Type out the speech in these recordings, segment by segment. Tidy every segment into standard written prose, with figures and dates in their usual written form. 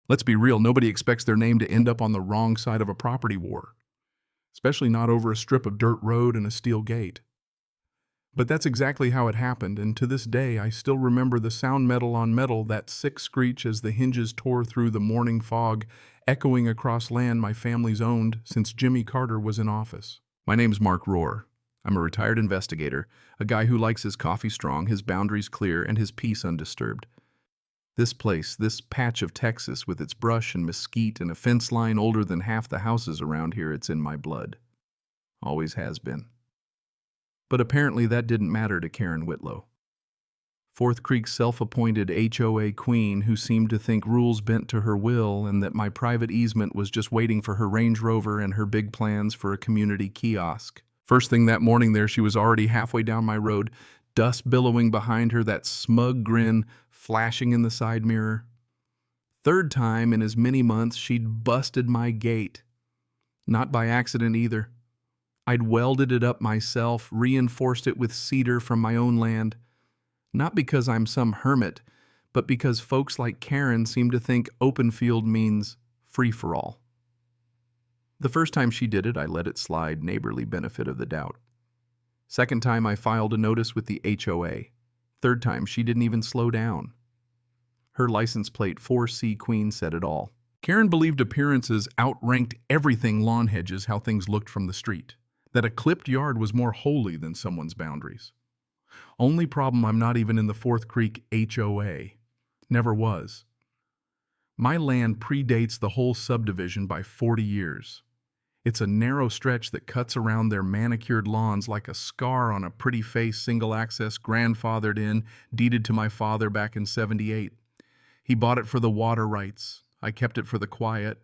Let's be real, nobody expects their name to end up on the wrong side of a property war, especially not over a strip of dirt road and a steel gate. But that's exactly how it happened, and to this day I still remember the sound metal on metal, that sick screech as the hinges tore through the morning fog, echoing across land my family's owned since Jimmy Carter was in office. My name's Mark Rohr. I'm a retired investigator, a guy who likes his coffee strong, his boundaries clear, and his peace undisturbed. This place, this patch of Texas with its brush and mesquite and a fence line older than half the houses around here, it's in my blood. Always has been. But apparently that didn't matter to Karen Whitlow, Fourth Creek's self-appointed HOA queen who seemed to think rules bent to her will and that my private easement was just waiting for her Range Rover and her big plans for a community kiosk. First thing that morning there, she was already halfway down my road, dust billowing behind her, that smug grin flashing in the side mirror. Third time in as many months she'd busted my gate. Not by accident either. I'd welded it up myself, reinforced it with cedar from my own land. Not because I'm some hermit, but because folks like Karen seem to think open field means free-for-all. The first time she did it, I let it slide, neighborly benefit of the doubt. Second time, I filed a notice with the HOA. Third time, she didn't even slow down. Her license plate 4C Queen said it all. Karen believed appearances outranked everything lawn hedges, how things looked from the street. That a clipped yard was more holy than someone's boundaries. Only problem, I'm not even in the Fourth Creek HOA. Never was. My land predates the whole subdivision by 40 years. It's a narrow stretch that cuts around their manicured lawns like a scar on a pretty face, single-access, grandfathered in, deeded to my father back in '78. He bought it for the water rights. I kept it for the quiet.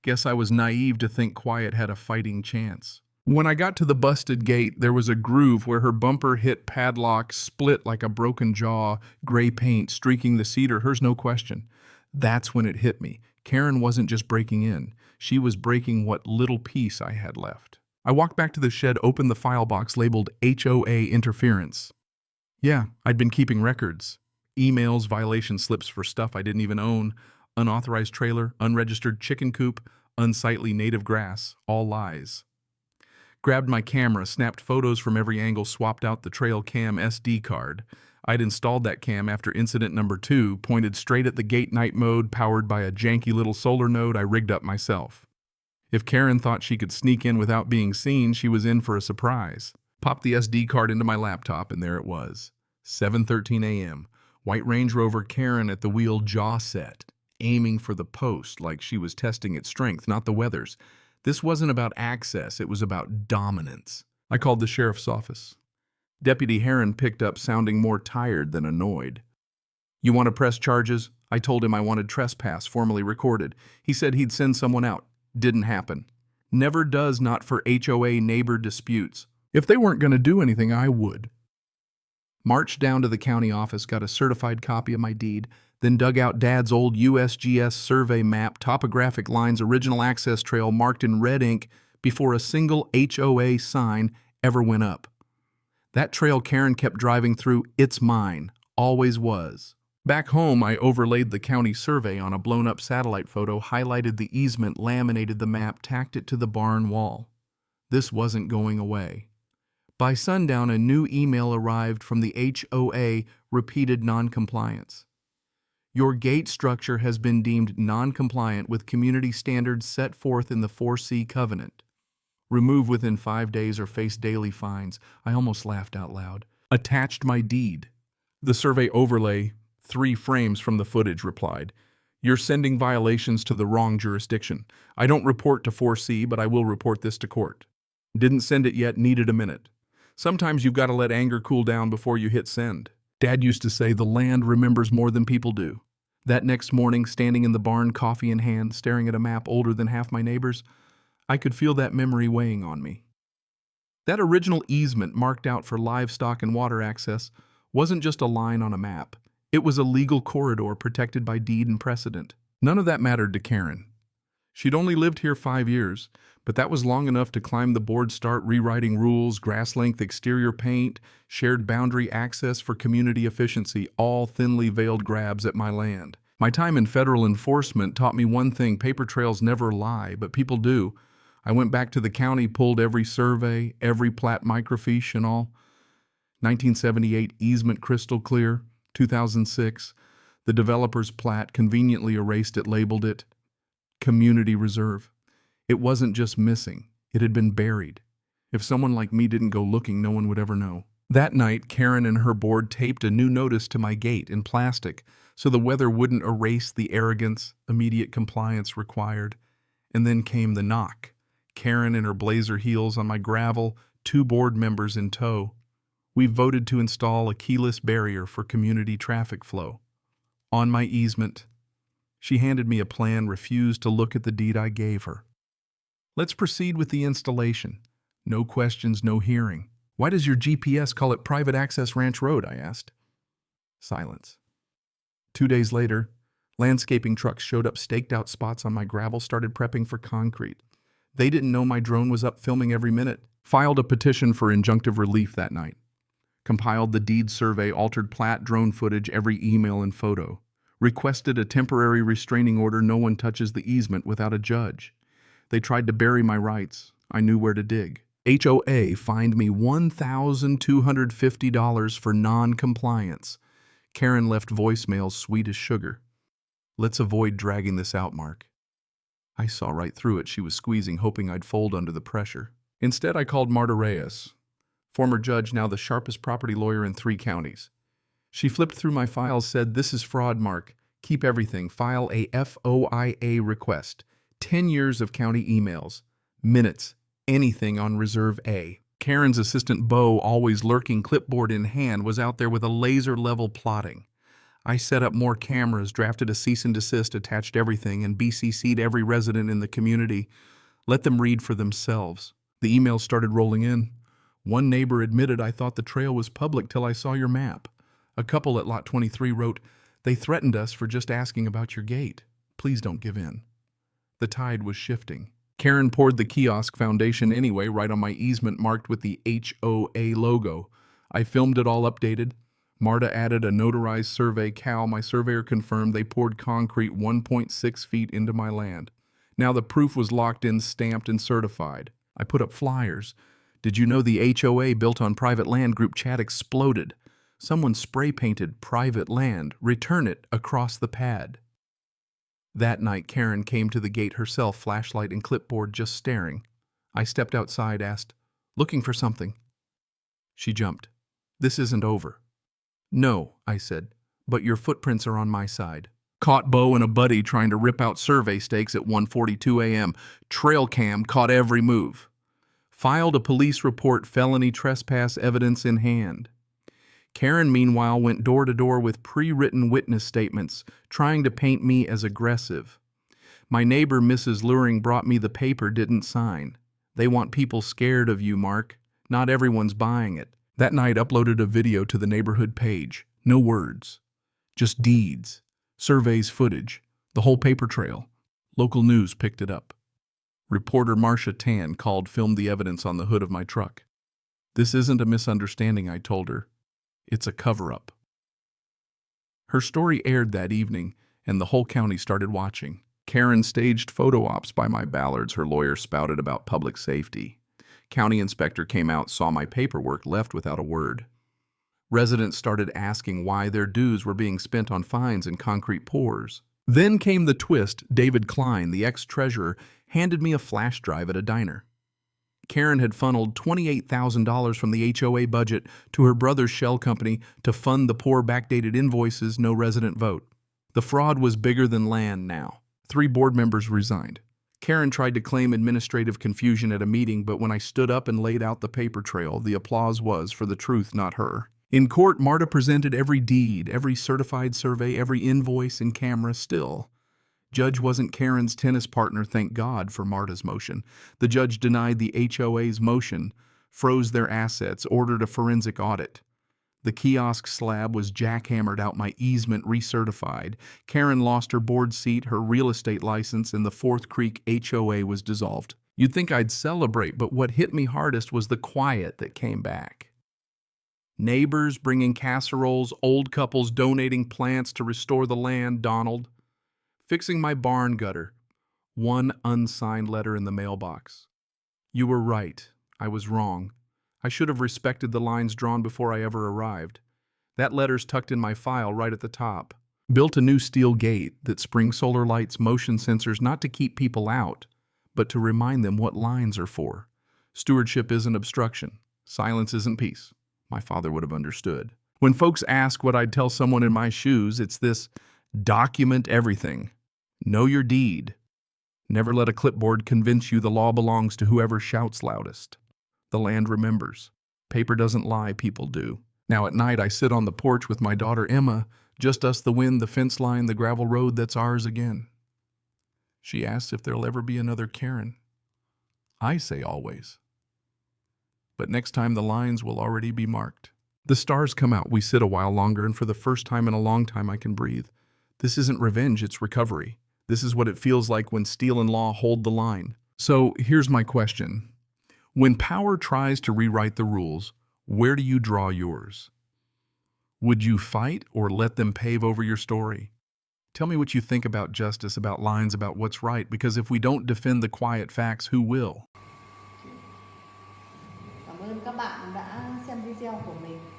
Guess I was naive to think quiet had a fighting chance. When I got to the busted gate, there was a groove where her bumper hit padlock, split like a broken jaw, gray paint streaking the cedar, hers no question. That's when it hit me. Karen wasn't just breaking in. She was breaking what little peace I had left. I walked back to the shed, opened the file box labeled HOA interference. Yeah, I'd been keeping records. Emails, violation slips for stuff I didn't even own, unauthorized trailer, unregistered chicken coop, unsightly native grass, all lies. Grabbed my camera, snapped photos from every angle, swapped out the trail cam SD card. I'd installed that cam after incident number 2, pointed straight at the gate night mode, powered by a janky little solar node I rigged up myself. If Karen thought she could sneak in without being seen, she was in for a surprise. Popped the SD card into my laptop, and there it was. 7:13 a.m. White Range Rover, Karen at the wheel, jaw set, aiming for the post like she was testing its strength, not the weather's. This wasn't about access, it was about dominance. I called the sheriff's office. Deputy Heron picked up, sounding more tired than annoyed. "You want to press charges?" I told him I wanted trespass formally recorded. He said he'd send someone out. Didn't happen. Never does, not for HOA neighbor disputes. If they weren't going to do anything, I would. Marched down to the county office, got a certified copy of my deed, then dug out Dad's old USGS survey map, topographic lines, original access trail marked in red ink before a single HOA sign ever went up. That trail Karen kept driving through, it's mine, always was. Back home, I overlaid the county survey on a blown-up satellite photo, highlighted the easement, laminated the map, tacked it to the barn wall. This wasn't going away. By sundown, a new email arrived from the HOA, repeated non-compliance. Your gate structure has been deemed non-compliant with community standards set forth in the 4C covenant. Remove within 5 days or face daily fines. I almost laughed out loud. Attached my deed. The survey overlay, 3 frames from the footage, replied, "You're sending violations to the wrong jurisdiction. I don't report to 4C, but I will report this to court." Didn't send it yet, needed a minute. Sometimes you've got to let anger cool down before you hit send. Dad used to say the land remembers more than people do. That next morning, standing in the barn, coffee in hand, staring at a map older than half my neighbors, I could feel that memory weighing on me. That original easement marked out for livestock and water access wasn't just a line on a map. It was a legal corridor protected by deed and precedent. None of that mattered to Karen. She'd only lived here 5 years, but that was long enough to climb the board, start rewriting rules, grass-length exterior paint, shared boundary access for community efficiency, all thinly veiled grabs at my land. My time in federal enforcement taught me one thing: paper trails never lie, but people do. I went back to the county, pulled every survey, every plat microfiche and all. 1978 easement crystal clear. 2006, the developer's plat conveniently erased it, labeled it community reserve. It wasn't just missing, it had been buried. If someone like me didn't go looking, no one would ever know. That night, Karen and her board taped a new notice to my gate in plastic so the weather wouldn't erase the arrogance immediate compliance required. And then came the knock. Karen in her blazer heels on my gravel, 2 board members in tow. We voted to install a keyless barrier for community traffic flow. On my easement, she handed me a plan, refused to look at the deed I gave her. Let's proceed with the installation. No questions, no hearing. Why does your GPS call it Private Access Ranch Road? I asked. Silence. 2 days later, landscaping trucks showed up, staked out spots on my gravel, started prepping for concrete. They didn't know my drone was up filming every minute. Filed a petition for injunctive relief that night. Compiled the deed survey, altered plat, drone footage, every email and photo. Requested a temporary restraining order: no one touches the easement without a judge. They tried to bury my rights. I knew where to dig. HOA fined me $1,250 for non-compliance. Karen left voicemails sweet as sugar. Let's avoid dragging this out, Mark. I saw right through it. She was squeezing, hoping I'd fold under the pressure. Instead, I called Marta Reyes, former judge, now the sharpest property lawyer in 3 counties. She flipped through my files, said, "This is fraud, Mark. Keep everything. File a FOIA request. 10 years of county emails, minutes, anything on Reserve A." Karen's assistant, Bo, always lurking, clipboard in hand, was out there with a laser-level plotting. I set up more cameras, drafted a cease and desist, attached everything, and BCC'd every resident in the community. Let them read for themselves. The emails started rolling in. One neighbor admitted, "I thought the trail was public till I saw your map." A couple at Lot 23 wrote, "They threatened us for just asking about your gate. Please don't give in." The tide was shifting. Karen poured the kiosk foundation anyway, right on my easement marked with the HOA logo. I filmed it all, updated. Marta added a notarized survey. Cal, my surveyor, confirmed they poured concrete 1.6 feet into my land. Now the proof was locked in, stamped, and certified. I put up flyers. Did you know the HOA built on private land group chat exploded? Someone spray-painted "private land, return it" across the pad. That night, Karen came to the gate herself, flashlight and clipboard, just staring. I stepped outside, asked, "Looking for something?" She jumped. "This isn't over." "No," I said, "but your footprints are on my side." Caught Bo and a buddy trying to rip out survey stakes at 1:42 a.m. Trail cam caught every move. Filed a police report, felony trespass evidence in hand. Karen, meanwhile, went door to door with pre-written witness statements, trying to paint me as aggressive. My neighbor, Mrs. Luring, brought me the paper, didn't sign. They want people scared of you, Mark. Not everyone's buying it. That night, uploaded a video to the neighborhood page. No words. Just deeds, surveys, footage, the whole paper trail. Local news picked it up. Reporter Marcia Tan called, filmed the evidence on the hood of my truck. "This isn't a misunderstanding," I told her. "It's a cover-up." Her story aired that evening, and the whole county started watching. Karen staged photo ops by my Bollards. Her lawyer spouted about public safety. County inspector came out, saw my paperwork, left without a word. Residents started asking why their dues were being spent on fines and concrete pours. Then came the twist. David Klein, the ex-treasurer, handed me a flash drive at a diner. Karen had funneled $28,000 from the HOA budget to her brother's shell company to fund the poor backdated invoices, no resident vote. The fraud was bigger than land now. 3 board members resigned. Karen tried to claim administrative confusion at a meeting, but when I stood up and laid out the paper trail, the applause was for the truth, not her. In court, Marta presented every deed, every certified survey, every invoice in camera. Still, Judge wasn't Karen's tennis partner, thank God for Marta's motion. The judge denied the HOA's motion, froze their assets, ordered a forensic audit. The kiosk slab was jackhammered out, my easement recertified. Karen lost her board seat, her real estate license, and the Fourth Creek HOA was dissolved. You'd think I'd celebrate, but what hit me hardest was the quiet that came back. Neighbors bringing casseroles, old couples donating plants to restore the land, Donald. Fixing my barn gutter. One unsigned letter in the mailbox. You were right. I was wrong. I should have respected the lines drawn before I ever arrived. That letter's tucked in my file right at the top. Built a new steel gate that springs solar lights, motion sensors, not to keep people out, but to remind them what lines are for. Stewardship isn't obstruction. Silence isn't peace. My father would have understood. When folks ask what I'd tell someone in my shoes, it's this: document everything. Know your deed. Never let a clipboard convince you the law belongs to whoever shouts loudest. The land remembers. Paper doesn't lie, people do. Now at night I sit on the porch with my daughter Emma, just us, the wind, the fence line, the gravel road that's ours again. She asks if there'll ever be another Karen. I say always. But next time the lines will already be marked. The stars come out, we sit a while longer, and for the first time in a long time I can breathe. This isn't revenge, it's recovery. This is what it feels like when steel and law hold the line. So here's my question. When power tries to rewrite the rules, where do you draw yours? Would you fight or let them pave over your story? Tell me what you think about justice, about lines, about what's right, because if we don't defend the quiet facts, who will? Cảm ơn các bạn đã xem video của mình.